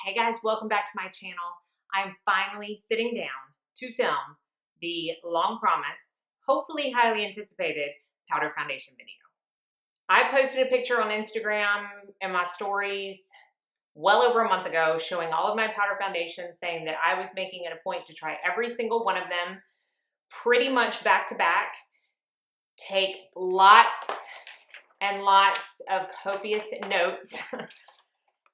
Hey guys, welcome back to my channel. I'm finally sitting down to film the long promised, hopefully highly anticipated powder foundation video. I posted a picture on Instagram and my stories well over a month ago showing all of my powder foundations, saying that I was making it a point to try every single one of them pretty much back to back, take lots and lots of copious notes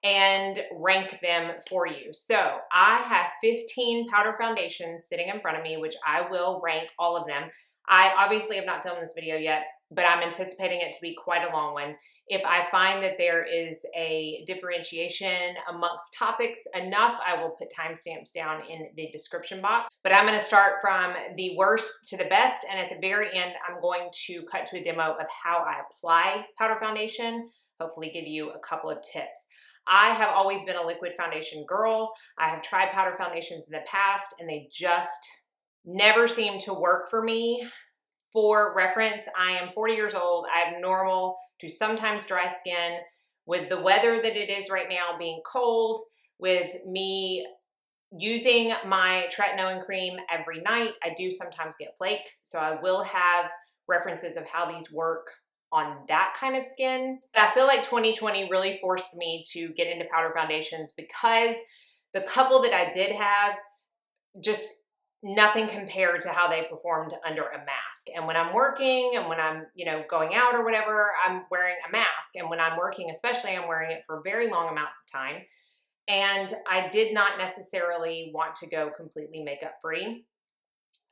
and rank them for you. So I have 15 powder foundations sitting in front of me, which I will rank all of them. I obviously have not filmed this video yet, but I'm anticipating it to be quite a long one. If I find that there is a differentiation amongst topics enough, I will put timestamps down in the description box. But I'm going to start from the worst to the best, and at the very end, I'm going to cut to a demo of how I apply powder foundation, hopefully give you a couple of tips. I have always been a liquid foundation girl. I have tried powder foundations in the past and they just never seem to work for me. For reference, I am 40 years old. I have normal to sometimes dry skin. With the weather that it is right now being cold, with me using my tretinoin cream every night, I do sometimes get flakes. So I will have references of how these work on that kind of skin. But I feel like 2020 really forced me to get into powder foundations because the couple that I did have, just nothing compared to how they performed under a mask. And when I'm working and when I'm, going out or whatever, I'm wearing a mask. And when I'm working, especially, I'm wearing it for very long amounts of time. And I did not necessarily want to go completely makeup free.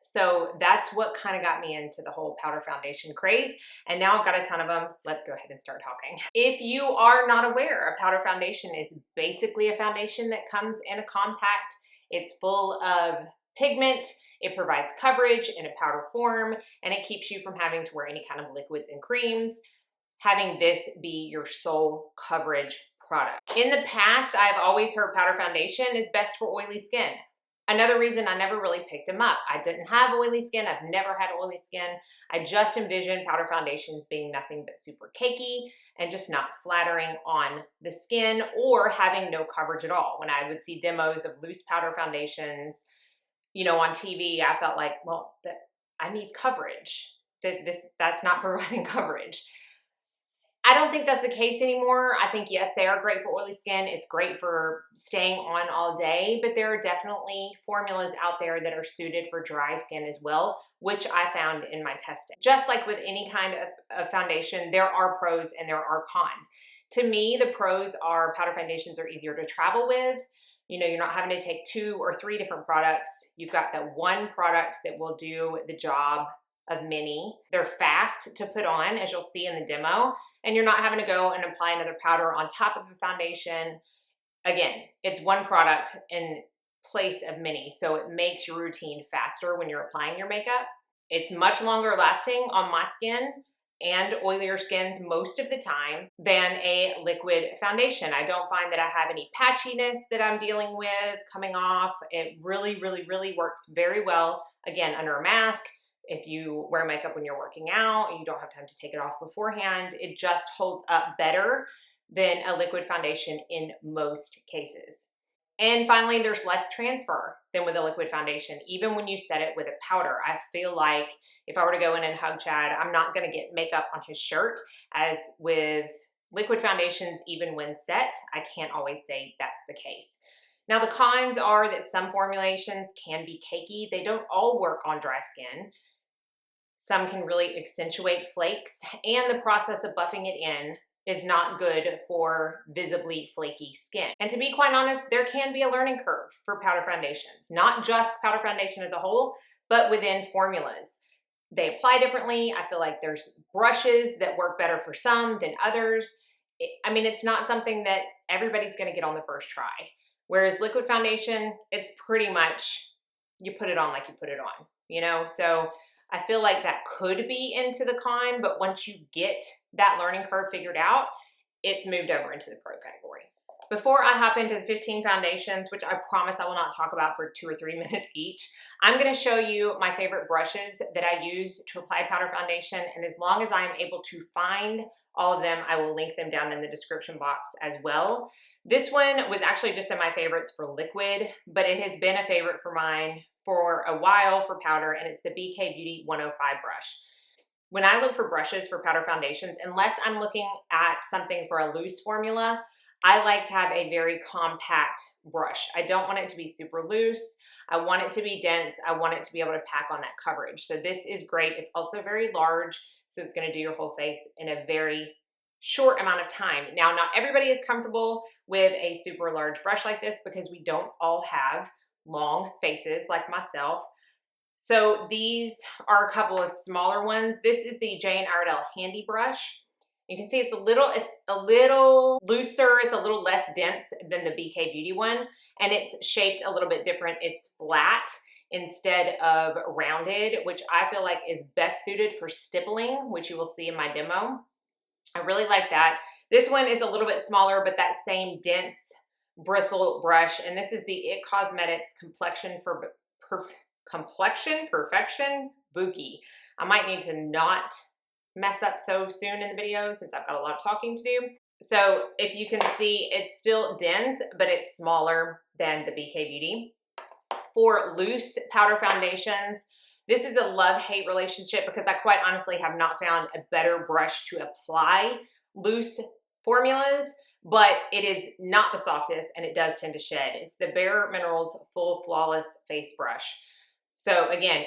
So that's what kind of got me into the whole powder foundation craze. And now I've got a ton of them. Let's go ahead and start talking. If you are not aware, a powder foundation is basically a foundation that comes in a compact. It's full of pigment. It provides coverage in a powder form, and it keeps you from having to wear any kind of liquids and creams, having this be your sole coverage product. In the past, I've always heard powder foundation is best for oily skin. Another reason I never really picked them up. I didn't have oily skin. I've never had oily skin. I just envisioned powder foundations being nothing but super cakey and just not flattering on the skin or having no coverage at all. When I would see demos of loose powder foundations, on TV, I felt like, well, I need coverage. That's not providing coverage. I don't think that's the case anymore. I think, yes, they are great for oily skin. It's great for staying on all day, but there are definitely formulas out there that are suited for dry skin as well, which I found in my testing. Just like with any kind of foundation, there are pros and there are cons. To me, the pros are powder foundations are easier to travel with. You're not having to take 2 or 3 different products. You've got that one product that will do the job of many. They're fast to put on, as you'll see in the demo, and you're not having to go and apply another powder on top of a foundation. Again, it's one product in place of many, so it makes your routine faster when you're applying your makeup. It's much longer lasting on my skin and oilier skins most of the time than a liquid foundation. I don't find that I have any patchiness that I'm dealing with coming off. It really, really, really works very well, again, under a mask. If you wear makeup when you're working out and you don't have time to take it off beforehand, it just holds up better than a liquid foundation in most cases. And finally, there's less transfer than with a liquid foundation. Even when you set it with a powder, I feel like if I were to go in and hug Chad, I'm not going to get makeup on his shirt. As with liquid foundations, even when set, I can't always say that's the case. Now, the cons are that some formulations can be cakey. They don't all work on dry skin. Some can really accentuate flakes, and the process of buffing it in is not good for visibly flaky skin. And to be quite honest, there can be a learning curve for powder foundations, not just powder foundation as a whole, but within formulas. They apply differently. I feel like there's brushes that work better for some than others. It's not something that everybody's gonna get on the first try. Whereas liquid foundation, it's pretty much, you put it on like you put it on, So I feel like that could be into the con, but once you get that learning curve figured out, it's moved over into the pro category. Before I hop into the 15 foundations, which I promise I will not talk about for 2 or 3 minutes each, I'm gonna show you my favorite brushes that I use to apply powder foundation, and as long as I'm able to find all of them, I will link them down in the description box as well. This one was actually just in my favorites for liquid, but it has been a favorite for mine for a while for powder, and it's the BK Beauty 105 brush. When I look for brushes for powder foundations, unless I'm looking at something for a loose formula, I like to have a very compact brush. I don't want it to be super loose. I want it to be dense. I want it to be able to pack on that coverage. So this is great. It's also very large, so it's going to do your whole face in a very short amount of time. Now, not everybody is comfortable with a super large brush like this because we don't all have long faces like myself. So these are a couple of smaller ones. This is the Jane Iredale Handy Brush. You can see it's a little looser, it's a little less dense than the BK Beauty one, and it's shaped a little bit different. It's flat instead of rounded, which I feel like is best suited for stippling, which you will see in my demo. I really like that. This one is a little bit smaller, but that same dense bristle brush, and this is the It Cosmetics Complexion Perfection Buki. I might need to not mess up so soon in the video since I've got a lot of talking to do. So if you can see, it's still dense, but it's smaller than the BK Beauty. For loose powder foundations, this is a love-hate relationship because I quite honestly have not found a better brush to apply loose formulas, but it is not the softest and it does tend to shed. It's the Bare Minerals Full Flawless Face Brush. So again,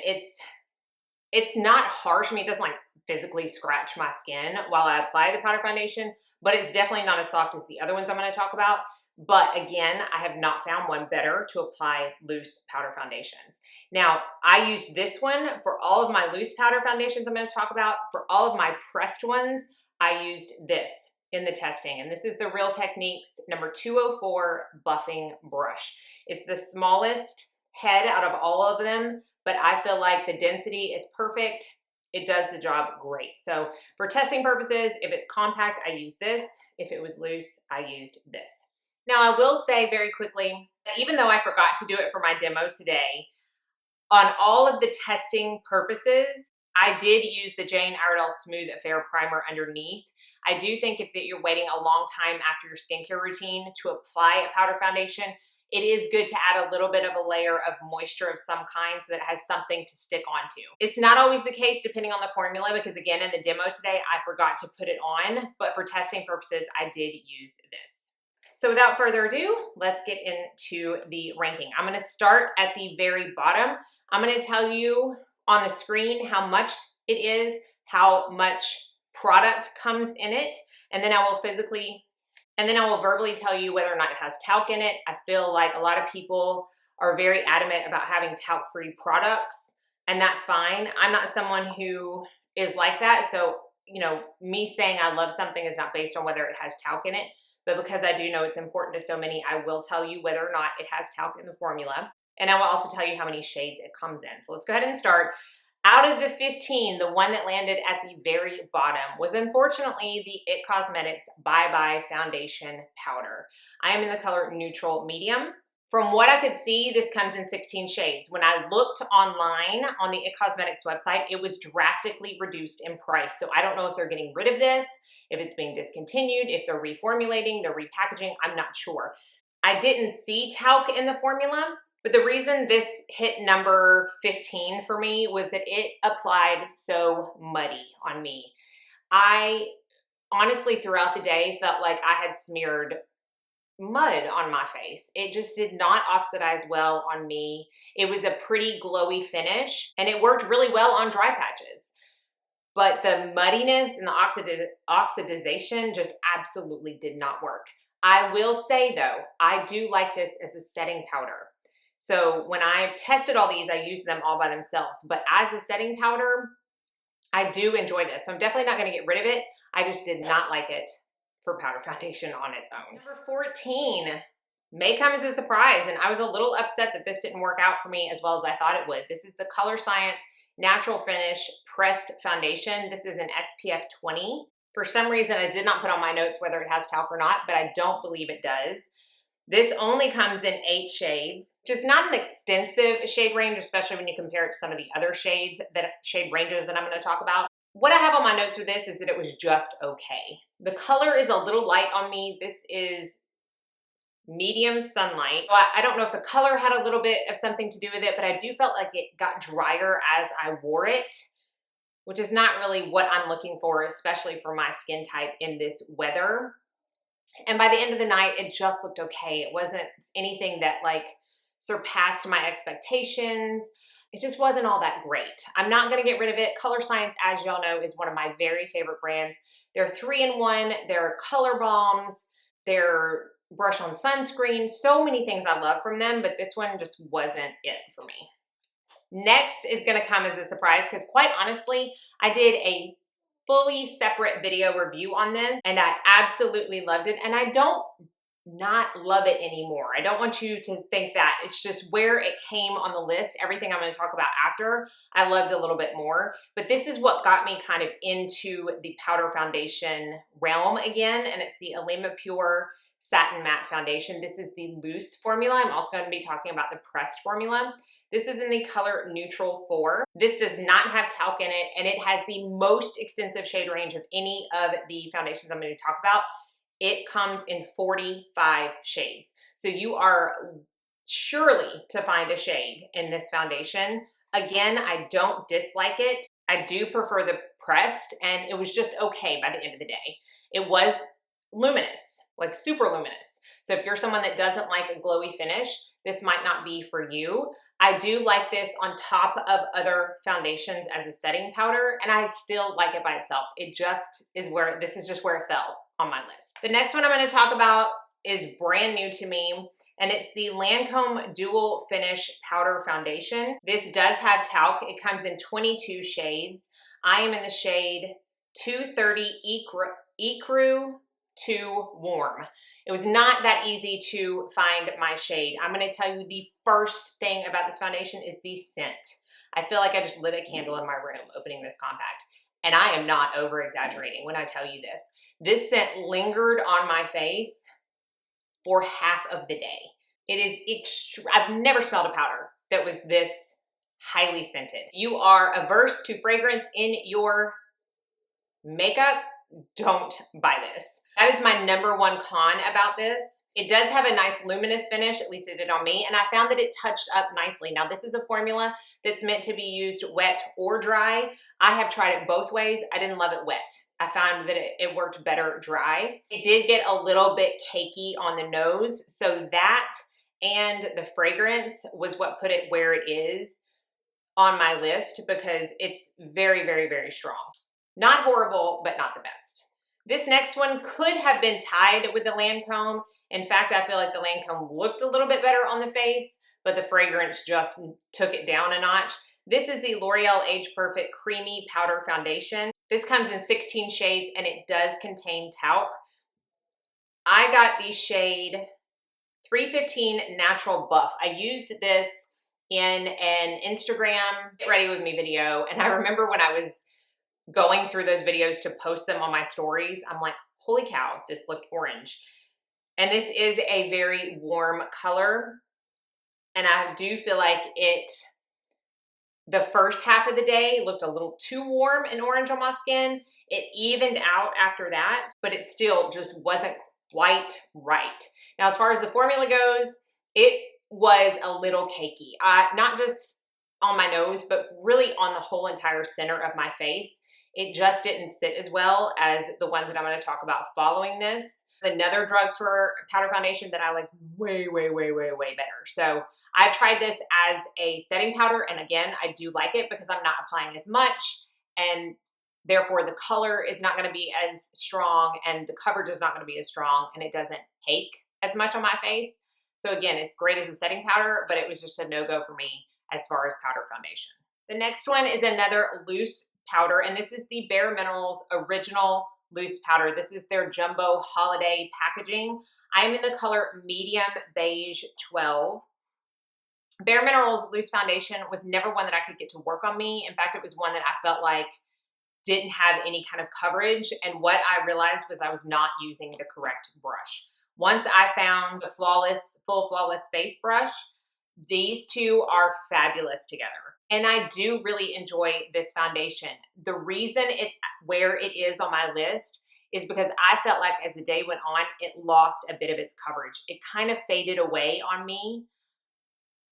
it's not harsh. I mean, it doesn't like physically scratch my skin while I apply the powder foundation, but it's definitely not as soft as the other ones I'm going to talk about. But again, I have not found one better to apply loose powder foundations. Now, I use this one for all of my loose powder foundations I'm going to talk about. For all of my pressed ones, I used this in the testing, and this is the Real Techniques number 204 buffing brush. It's the smallest head out of all of them, but I feel like the density is perfect. It does the job great. So for testing purposes, if it's compact, I use this. If it was loose, I used this. Now I will say very quickly that even though I forgot to do it for my demo today, on all of the testing purposes, I did use the Jane Iredale Smooth Affair Primer underneath. I do think if you're waiting a long time after your skincare routine to apply a powder foundation, it is good to add a little bit of a layer of moisture of some kind so that it has something to stick onto. It's not always the case depending on the formula because again, in the demo today, I forgot to put it on, but for testing purposes, I did use this. So without further ado, let's get into the ranking. I'm gonna start at the very bottom. I'm gonna tell you on the screen how much it is, how much product comes in it, and then I will verbally tell you whether or not it has talc in it. I feel like a lot of people are very adamant about having talc-free products, and that's fine. I'm not someone who is like that, so you know, me saying I love something is not based on whether it has talc in it, but because I do know it's important to so many, I will tell you whether or not it has talc in the formula, and I will also tell you how many shades it comes in. So let's go ahead and start. Out of the 15, the one that landed at the very bottom was unfortunately the It Cosmetics Bye Bye Foundation Powder. I am in the color Neutral Medium. From what I could see, this comes in 16 shades. When I looked online on the It Cosmetics website, it was drastically reduced in price. So I don't know if they're getting rid of this, if it's being discontinued, if they're reformulating, they're repackaging, I'm not sure. I didn't see talc in the formula, but the reason this hit number 15 for me was that it applied so muddy on me. I honestly, throughout the day, felt like I had smeared mud on my face. It just did not oxidize well on me. It was a pretty glowy finish, and it worked really well on dry patches. But the muddiness and the oxidization just absolutely did not work. I will say though, I do like this as a setting powder. So when I tested all these, I used them all by themselves, but as a setting powder, I do enjoy this. So I'm definitely not gonna get rid of it. I just did not like it for powder foundation on its own. Number 14 may come as a surprise, and I was a little upset that this didn't work out for me as well as I thought it would. This is the Color Science Natural Finish Pressed Foundation. This is an SPF 20. For some reason, I did not put on my notes whether it has talc or not, but I don't believe it does. This only comes in 8 shades, which is not an extensive shade range, especially when you compare it to some of the other shade ranges that I'm going to talk about. What I have on my notes with this is that it was just okay. The color is a little light on me. This is medium sunlight. So I don't know if the color had a little bit of something to do with it, but I do felt like it got drier as I wore it, which is not really what I'm looking for, especially for my skin type in this weather. And by the end of the night, it just looked okay. It wasn't anything that like surpassed my expectations. It just wasn't all that great. I'm not gonna get rid of it. Color Science, as y'all know, is one of my very favorite brands. They're 3-in-1, they're color balms, they're brush on sunscreen, so many things I love from them, but this one just wasn't it for me. Next is gonna come as a surprise because quite honestly, I did a fully separate video review on this and I absolutely loved it, and I don't not love it anymore. I don't want you to think that. It's just where it came on the list. Everything I'm going to talk about after, I loved a little bit more. But this is what got me kind of into the powder foundation realm again, and it's the Alima Pure Satin Matte Foundation. This is the loose formula. I'm also going to be talking about the pressed formula. This is in the color Neutral 4. This does not have talc in it, and it has the most extensive shade range of any of the foundations I'm going to talk about. It comes in 45 shades. So you are surely to find a shade in this foundation. Again, I don't dislike it. I do prefer the pressed, and it was just okay by the end of the day. It was luminous, like super luminous. So if you're someone that doesn't like a glowy finish, this might not be for you. I do like this on top of other foundations as a setting powder, and I still like it by itself. It just is where, this is just where it fell on my list. The next one I'm going to talk about is brand new to me, and it's the Lancome Dual Finish Powder Foundation. This does have talc. It comes in 22 shades. I am in the shade 230 Ecru 2 Warm. It was not that easy to find my shade. I'm going to tell you the first thing about this foundation is the scent. I feel like I just lit a candle in my room opening this compact, and I am not over exaggerating when I tell you this. This scent lingered on my face for half of the day. It is I've never smelled a powder that was this highly scented. You are averse to fragrance in your makeup, don't buy this. That is my number one con about this. It does have a nice luminous finish, at least it did on me, and I found that it touched up nicely. Now this is a formula that's meant to be used wet or dry. I have tried it both ways. I didn't love it wet. I found that it worked better dry. It did get a little bit cakey on the nose, so that and the fragrance was what put it where it is on my list because it's very, very, very strong. Not horrible, but not the best. This next one could have been tied with the Lancome. In fact, I feel like the Lancome looked a little bit better on the face, but the fragrance just took it down a notch. This is the L'Oreal Age Perfect Creamy Powder Foundation. This comes in 16 shades and it does contain talc. I got the shade 315 Natural Buff. I used this in an Instagram Get Ready With Me video, and I remember when I was going through those videos to post them on my stories, I'm like, holy cow, this looked orange. And this is a very warm color, and I do feel like the first half of the day looked a little too warm and orange on my skin. It evened out after that, but it still just wasn't quite right. Now, as far as the formula goes, it was a little cakey. Not just on my nose, but really on the whole entire center of my face. It just didn't sit as well as the ones that I'm going to talk about following this. Another drugstore powder foundation that I like way, way, way, way, way better. So I've tried this as a setting powder, and again, I do like it because I'm not applying as much, and therefore the color is not going to be as strong, and the coverage is not going to be as strong, and it doesn't cake as much on my face. So again, it's great as a setting powder, but it was just a no-go for me as far as powder foundation. The next one is another loose powder, and this is the Bare Minerals Original Loose Powder. This is their jumbo holiday packaging. I'm in the color Medium Beige 12. Bare Minerals Loose Foundation was never one that I could get to work on me. In fact, it was one that I felt like didn't have any kind of coverage, and what I realized was I was not using the correct brush. Once I found the full flawless face brush, these two are fabulous together. And I do really enjoy this foundation. The reason it's where it is on my list is because I felt like as the day went on, it lost a bit of its coverage. It kind of faded away on me,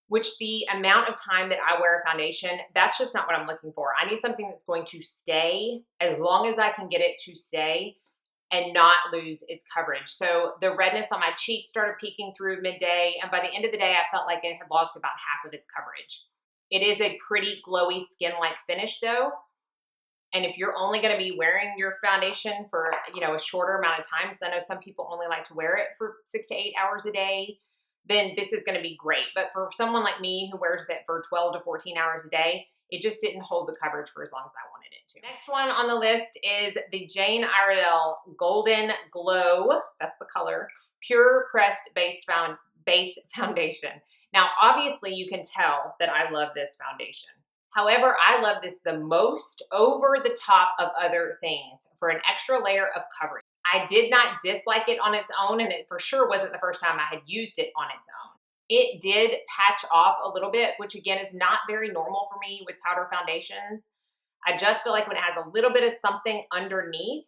which the amount of time that I wear a foundation, that's just not what I'm looking for. I need something that's going to stay as long as I can get it to stay and not lose its coverage. So the redness on my cheeks started peeking through midday, and by the end of the day, I felt like it had lost about half of its coverage. It is a pretty glowy skin-like finish though, and if you're only gonna be wearing your foundation for, a shorter amount of time, because I know some people only like to wear it for 6 to 8 hours a day, then this is gonna be great. But for someone like me who wears it for 12 to 14 hours a day, it just didn't hold the coverage for as long as I wanted it to. Next one on the list is the Jane Iredale Golden Glow, that's the color, Pure Pressed Base Foundation. Now, obviously you can tell that I love this foundation. However, I love this the most over the top of other things for an extra layer of coverage. I did not dislike it on its own, and it for sure wasn't the first time I had used it on its own. It did patch off a little bit, which again is not very normal for me with powder foundations. I just feel like when it has a little bit of something underneath,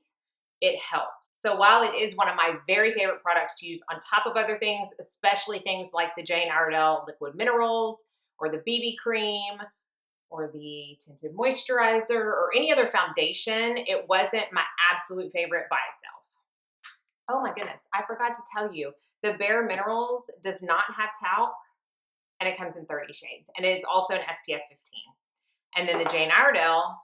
it helps. So while it is one of my very favorite products to use on top of other things, especially things like the Jane Iredale Liquid Minerals or the BB Cream or the tinted moisturizer or any other foundation, it wasn't my absolute favorite by itself. Oh my goodness, I forgot to tell you, the Bare Minerals does not have talc, and it comes in 30 shades, and it is also an SPF 15. And then the Jane Iredale,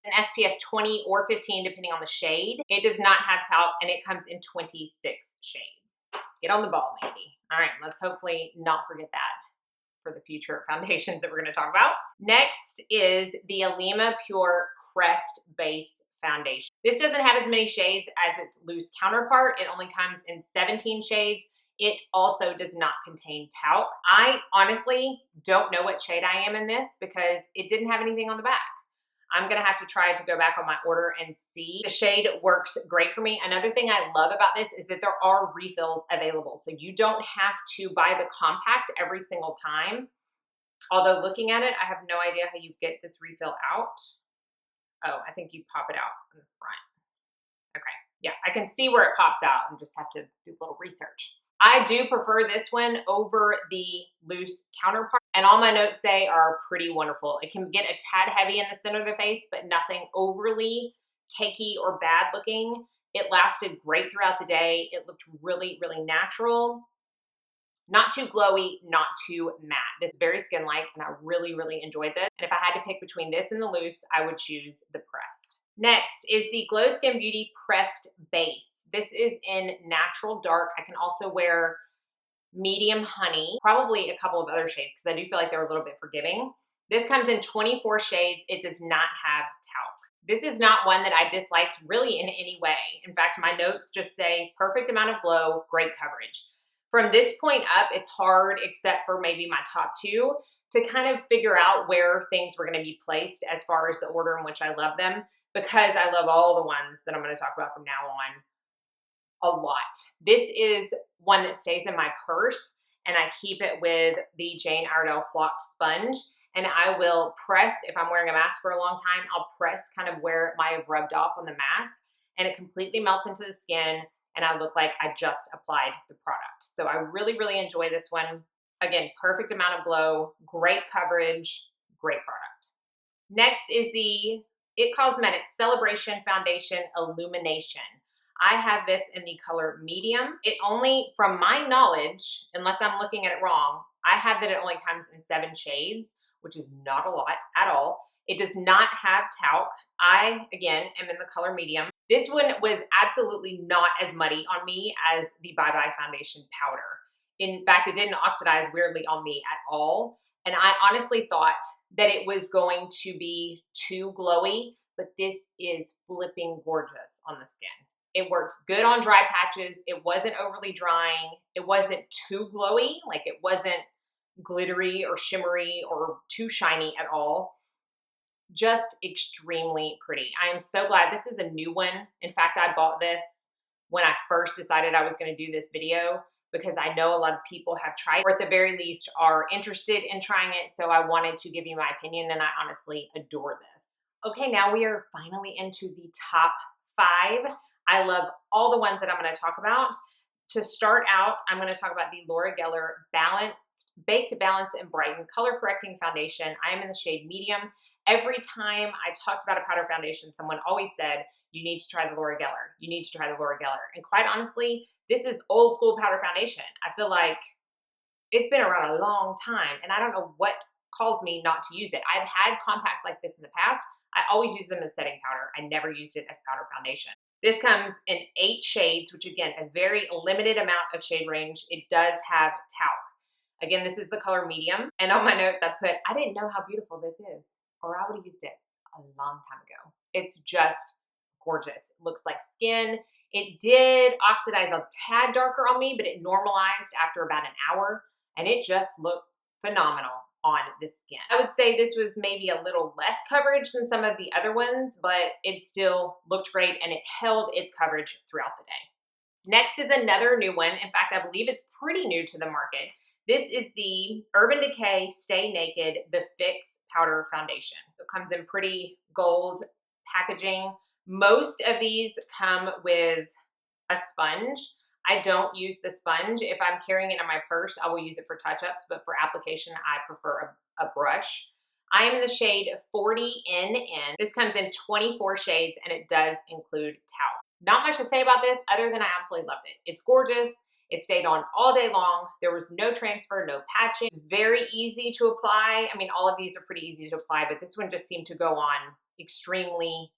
an SPF 20 or 15 depending on the shade. It does not have talc, and it comes in 26 shades. Get on the ball, Mandy. All right, let's hopefully not forget that for the future foundations that we're gonna talk about. Next is the Alima Pure Pressed Base Foundation. This doesn't have as many shades as its loose counterpart. It only comes in 17 shades. It also does not contain talc. I honestly don't know what shade I am in this because it didn't have anything on the back. I'm gonna have to try to go back on my order and see. The shade works great for me. Another thing I love about this is that there are refills available. So you don't have to buy the compact every single time. Although looking at it, I have no idea how you get this refill out. Oh, I think you pop it out in the front. Okay, yeah, I can see where it pops out and just have to do a little research. I do prefer this one over the loose counterpart, and all my notes say are pretty wonderful. It can get a tad heavy in the center of the face, but nothing overly cakey or bad looking. It lasted great throughout the day. It looked really, really natural. Not too glowy, not too matte. This is very skin-like, and I really, really enjoyed this. And if I had to pick between this and the loose, I would choose the pressed. Next is the Glow Skin Beauty Pressed Base. This is in Natural Dark. I can also wear Medium Honey, probably a couple of other shades because I do feel like they're a little bit forgiving. This comes in 24 shades. It does not have talc. This is not one that I disliked really in any way. In fact, my notes just say perfect amount of glow, great coverage. From this point up, it's hard, except for maybe my top two, to kind of figure out where things were going to be placed as far as the order in which I love them, because I love all the ones that I'm going to talk about from now on a lot. This is one that stays in my purse, and I keep it with the Jane Iredale Flocked Sponge, and I will press, if I'm wearing a mask for a long time, I'll press kind of where it might have rubbed off on the mask, and it completely melts into the skin, and I look like I just applied the product. So I really, really enjoy this one. Again, perfect amount of glow, great coverage, great product. Next is the It Cosmetics Celebration Foundation Illumination. I have this in the color medium. It only, from my knowledge, unless I'm looking at it wrong, I have that it only comes in 7 shades, which is not a lot at all. It does not have talc. I, again, am in the color medium. This one was absolutely not as muddy on me as the Bye Bye Foundation powder. In fact, it didn't oxidize weirdly on me at all. And I honestly thought that it was going to be too glowy, but this is flipping gorgeous on the skin. It worked good on dry patches. It wasn't overly drying. It wasn't too glowy, like it wasn't glittery or shimmery or too shiny at all. Just extremely pretty. I am so glad this is a new one. In fact, I bought this when I first decided I was going to do this video, because I know a lot of people have tried, or at the very least are interested in trying it. So I wanted to give you my opinion, and I honestly adore this. Okay, now we are finally into the top 5. I love all the ones that I'm going to talk about. To start out, I'm going to talk about the Laura Geller Baked Balance and Brighten Color Correcting Foundation. I am in the shade medium. Every time I talked about a powder foundation, someone always said, you need to try the Laura Geller. You need to try the Laura Geller. And quite honestly, this is old school powder foundation. I feel like it's been around a long time, and I don't know what calls me not to use it. I've had compacts like this in the past. I always use them as setting powder. I never used it as powder foundation. This comes in 8 shades, which again, a very limited amount of shade range. It does have talc. Again, this is the color medium. And on my notes, I put, I didn't know how beautiful this is, or I would have used it a long time ago. It's just gorgeous. It looks like skin. It did oxidize a tad darker on me, but it normalized after about an hour, and it just looked phenomenal on the skin. I would say this was maybe a little less coverage than some of the other ones, but it still looked great, and it held its coverage throughout the day. Next is another new one. In fact, I believe it's pretty new to the market. This is the Urban Decay Stay Naked The Fix Powder Foundation. It comes in pretty gold packaging. Most of these come with a sponge. I don't use the sponge. If I'm carrying it in my purse, I will use it for touch-ups, but for application, I prefer a brush. I am in the shade 40NN. This comes in 24 shades, and it does include talc. Not much to say about this other than I absolutely loved it. It's gorgeous. It stayed on all day long. There was no transfer, no patching. It's very easy to apply. I mean, all of these are pretty easy to apply, but this one just seemed to go on extremely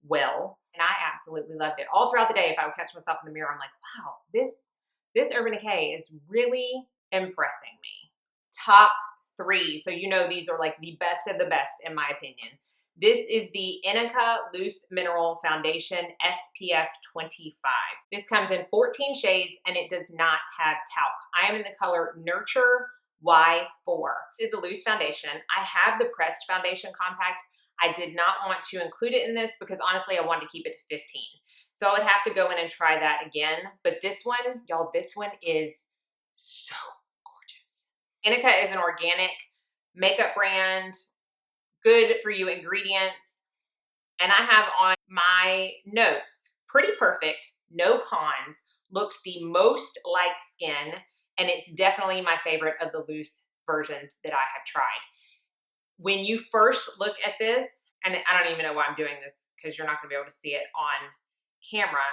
well, and I absolutely loved it. All throughout the day, if I would catch myself in the mirror, I'm like, wow, this Urban Decay is really impressing me. Top 3, so you know these are like the best of the best in my opinion. This is the Inica Loose Mineral Foundation SPF 25. This comes in 14 shades, and it does not have talc. I am in the color Nurture Y4. This is a loose foundation. I have the pressed foundation compact. I did not want to include it in this because honestly, I wanted to keep it to 15. So I would have to go in and try that again. But this one, y'all, this one is so gorgeous. Inica is an organic makeup brand, good for you ingredients. And I have on my notes, pretty perfect, no cons, looks the most like skin, and it's definitely my favorite of the loose versions that I have tried. When you first look at this, and I don't even know why I'm doing this because you're not going to be able to see it on camera,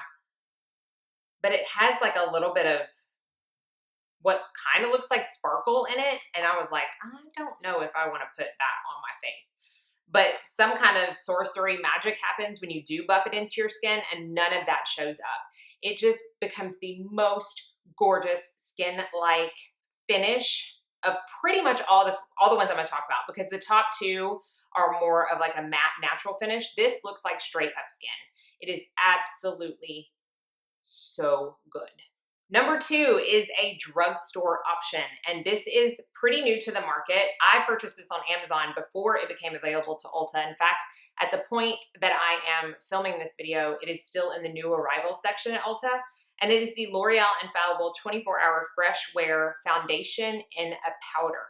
but it has like a little bit of what kind of looks like sparkle in it. And I was like, I don't know if I want to put that on my face. But some kind of sorcery magic happens when you do buff it into your skin, and none of that shows up. It just becomes the most gorgeous skin-like finish of pretty much all the ones I'm going to talk about, because the top 2 are more of like a matte natural finish. This looks like straight up skin. It is absolutely so good. Number 2 is a drugstore option, and this is pretty new to the market. I purchased this on Amazon before it became available to Ulta. In fact, at the point that I am filming this video, it is still in the new arrivals section at Ulta, and it is the L'Oreal Infallible 24-Hour Fresh Wear Foundation in a powder.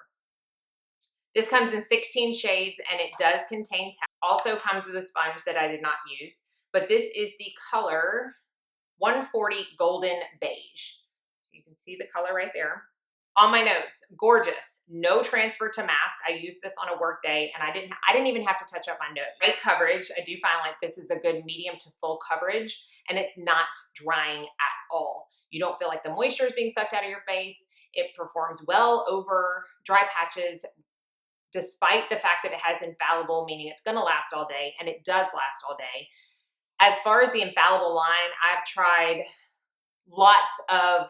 This comes in 16 shades, and it does contain talc. Also comes with a sponge that I did not use, but this is the color 140 Golden Beige. So you can see the color right there. On my notes, gorgeous. No transfer to mask. I used this on a work day, and I didn't even have to touch up my notes. Great coverage. I do find like this is a good medium to full coverage, and it's not drying at all. You don't feel like the moisture is being sucked out of your face. It performs well over dry patches, despite the fact that it has infallible, meaning it's going to last all day, and it does last all day. As far as the infallible line, I've tried lots of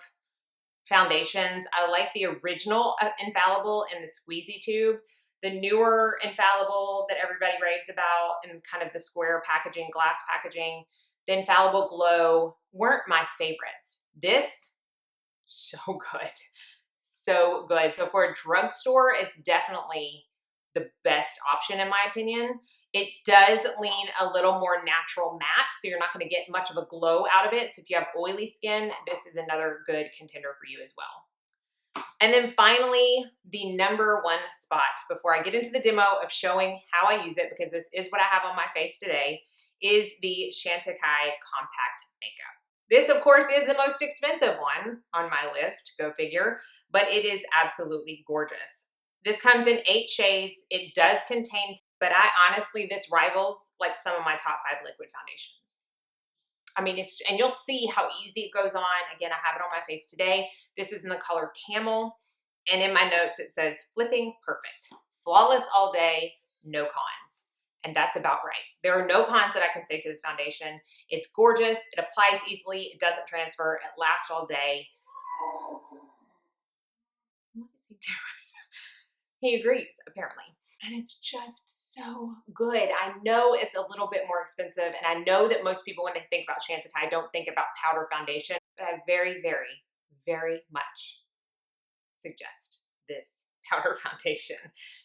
foundations. I like the original infallible in the squeezy tube. The newer infallible that everybody raves about in kind of the square packaging, glass packaging, the infallible glow weren't my favorites. This, so good. So good. So for a drugstore, it's definitely the best option in my opinion. It does lean a little more natural matte, so you're not going to get much of a glow out of it. So if you have oily skin, this is another good contender for you as well. And then finally, the number one spot before I get into the demo of showing how I use it, because this is what I have on my face today, is the Chantecaille Compact Makeup. This, of course, is the most expensive one on my list, go figure, but it is absolutely gorgeous. This comes in 8 shades. It does contain, but I honestly, this rivals like some of my top 5 liquid foundations. I mean, and you'll see how easy it goes on. Again, I have it on my face today. This is in the color Camel. And in my notes, it says flipping perfect. Flawless all day, no cons. And that's about right. There are no cons that I can say to this foundation. It's gorgeous. It applies easily. It doesn't transfer. It lasts all day. What is he doing? He agrees, apparently. And it's just so good. I know it's a little bit more expensive, and I know that most people, when they think about Chantecaille, don't think about powder foundation, but I very, very, very much suggest this powder foundation.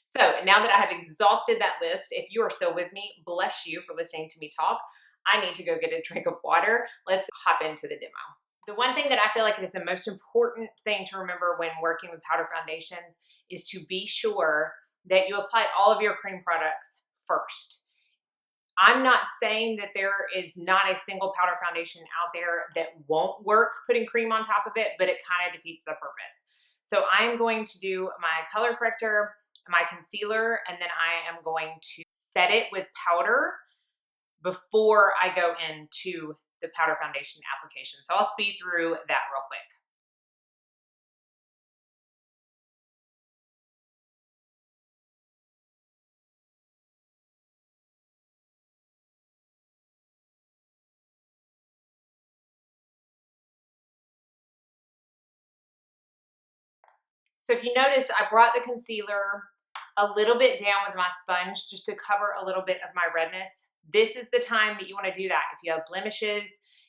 So now that I have exhausted that list, if you are still with me, bless you for listening to me talk. I need to go get a drink of water. Let's hop into the demo. The one thing that I feel like is the most important thing to remember when working with powder foundations is to be sure that you apply all of your cream products first. I'm not saying that there is not a single powder foundation out there that won't work putting cream on top of it, but it kind of defeats the purpose. So I'm going to do my color corrector, my concealer, and then I am going to set it with powder before I go into the powder foundation application. So I'll speed through that real quick. So if you notice, I brought the concealer a little bit down with my sponge just to cover a little bit of my redness. This is the time that you want to do that. If you have blemishes,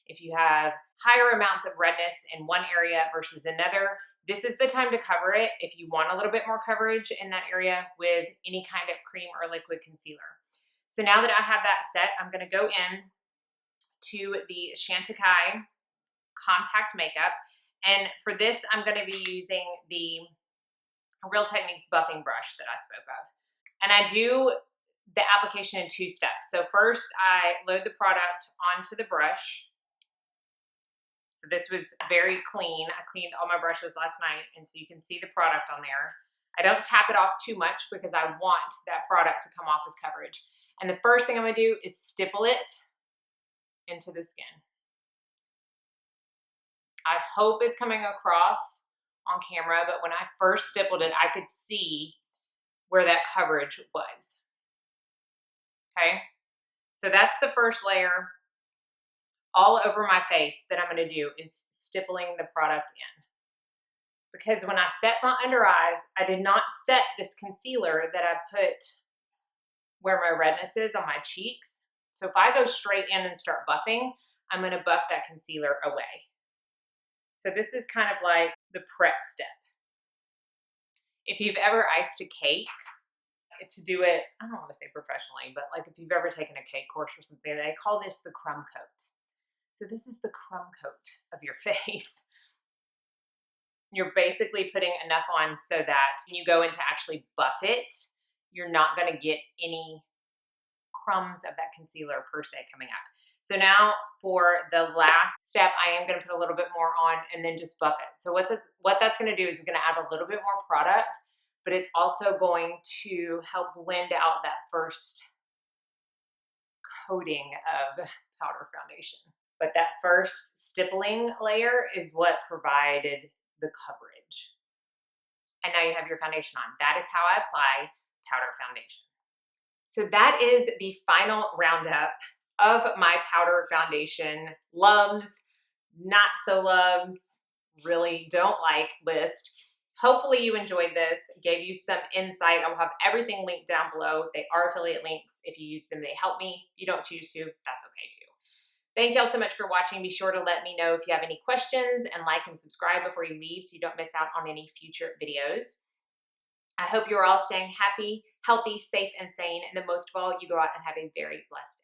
if you have higher amounts of redness in one area versus another, this is the time to cover it if you want a little bit more coverage in that area with any kind of cream or liquid concealer. So now that I have that set, I'm going to go in to the Chantecaille Compact Makeup. And for this, I'm going to be using the Real Techniques buffing brush that I spoke of. And I do the application in 2 steps. So first I load the product onto the brush. So this was very clean. I cleaned all my brushes last night, and so you can see the product on there. I don't tap it off too much because I want that product to come off as coverage. And the first thing I'm gonna do is stipple it into the skin. I hope it's coming across on camera, but when I first stippled it, I could see where that coverage was. Okay, so that's the first layer all over my face that I'm going to do is stippling the product in. Because when I set my under eyes, I did not set this concealer that I put where my redness is on my cheeks. So if I go straight in and start buffing, I'm going to buff that concealer away. So this is kind of like the prep step. If you've ever iced a cake, to do it, I don't want to say professionally, but like if you've ever taken a cake course or something, they call this the crumb coat. So this is the crumb coat of your face. You're basically putting enough on so that when you go in to actually buff it, you're not going to get any crumbs of that concealer per se coming up. So now for the last step, I am going to put a little bit more on and then just buff it. So what that's going to do is it's going to add a little bit more product, but it's also going to help blend out that first coating of powder foundation. But that first stippling layer is what provided the coverage. And now you have your foundation on. That is how I apply powder foundation. So that is the final roundup of my powder foundation loves, not so loves, really don't like list. Hopefully you enjoyed this, gave you some insight. I will have everything linked down below. They are affiliate links. If you use them, they help me. If you don't choose to, that's okay too. Thank y'all so much for watching. Be sure to let me know if you have any questions and like and subscribe before you leave so you don't miss out on any future videos. I hope you're all staying happy, healthy, safe, and sane, and then most of all, you go out and have a very blessed